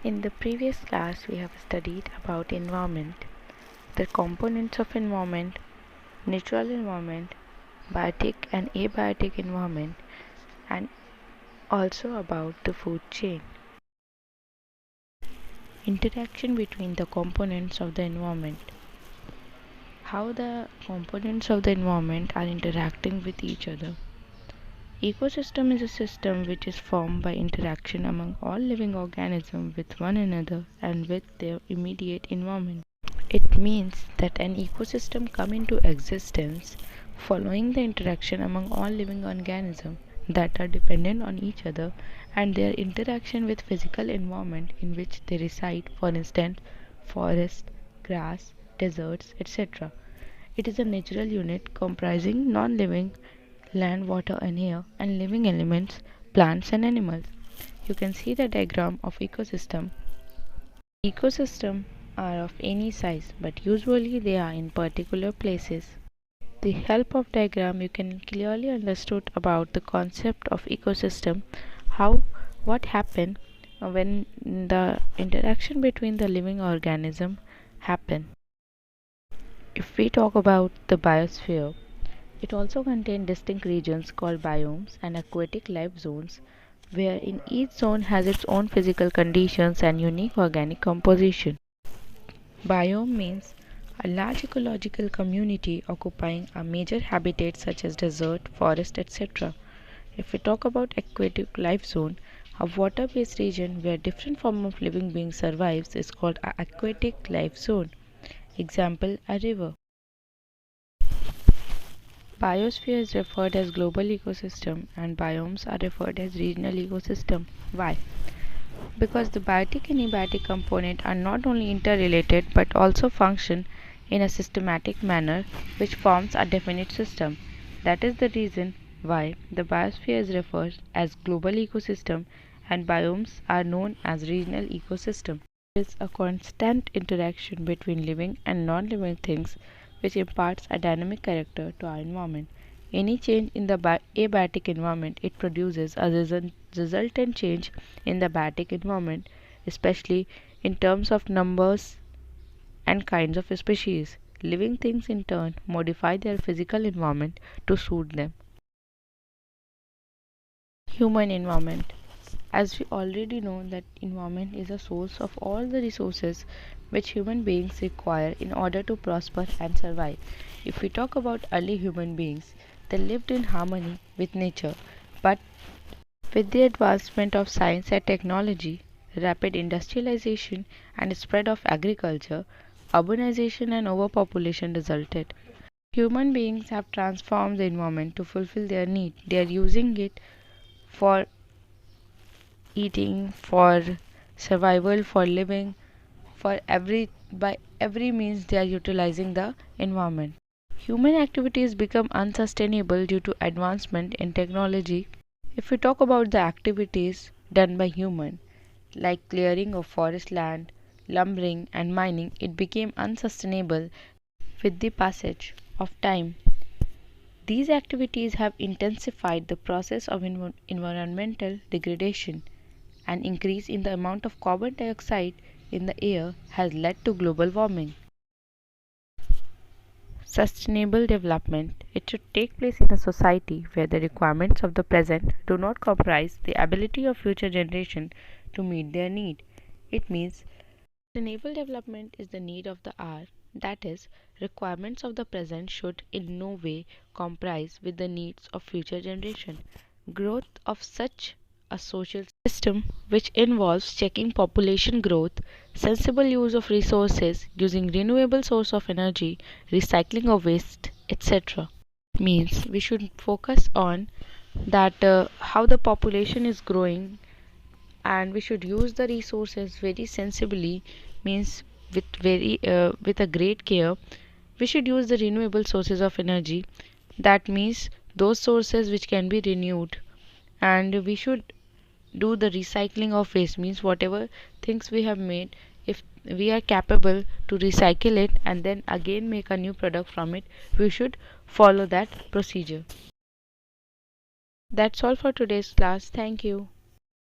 In the previous class, we have studied about environment, the components of environment, natural environment, biotic and abiotic environment, and also about the food chain. Interaction between the components of the environment. How the components of the environment are interacting with each other. Ecosystem is a system which is formed by interaction among all living organisms with one another and with their immediate environment. It means that an ecosystem comes into existence following the interaction among all living organisms that are dependent on each other and their interaction with physical environment in which they reside, for instance, forest, grass, deserts, etc. It is a natural unit comprising non-living land, water and air and living elements, plants and animals. You can see the diagram of ecosystem. Ecosystems are of any size, but usually they are in particular places. With the help of diagram, you can clearly understood about the concept of ecosystem, how what happen when the interaction between the living organism happen. If we talk about the biosphere, it also contains distinct regions called biomes and aquatic life zones, wherein each zone has its own physical conditions and unique organic composition. Biome means a large ecological community occupying a major habitat such as desert, forest, etc. If we talk about aquatic life zone, a water-based region where different form of living beings survives is called an aquatic life zone. Example, a river. Biosphere is referred as global ecosystem and biomes are referred as regional ecosystem. Why? Because the biotic and abiotic components are not only interrelated but also function in a systematic manner which forms a definite system. That is the reason why the biosphere is referred as global ecosystem and biomes are known as regional ecosystem. There is a constant interaction between living and non-living things which imparts a dynamic character to our environment. Any change in the abiotic environment, it produces a resultant change in the biotic environment, especially in terms of numbers and kinds of species. Living things in turn modify their physical environment to suit them. Human environment. As we already know that environment is a source of all the resources which human beings require in order to prosper and survive. If we talk about early human beings, they lived in harmony with nature, but with the advancement of science and technology, rapid industrialization and spread of agriculture, urbanization and overpopulation resulted. Human beings have transformed the environment to fulfill their need. They are using it for eating, for survival, for living, for by every means they are utilizing the environment. Human activities become unsustainable due to advancement in technology. If we talk about the activities done by human, like clearing of forest land, lumbering and mining, it became unsustainable with the passage of time. These activities have intensified the process of environmental degradation. An increase in the amount of carbon dioxide in the air has led to global warming. Sustainable development. It should take place in a society where the requirements of the present do not compromise the ability of future generations to meet their need. It means sustainable development is the need of the hour. That is, requirements of the present should in no way compromise with the needs of future generation. Growth of such a social system which involves checking population growth, sensible use of resources, using renewable source of energy, recycling of waste, etc. Means we should focus on that how the population is growing and we should use the resources very sensibly, means with a great care. We should use the renewable sources of energy, that means those sources which can be renewed, and we should do the recycling of waste, means whatever things we have made, if we are capable to recycle it and then again make a new product from it, we should follow that procedure. That's all for today's class. Thank you.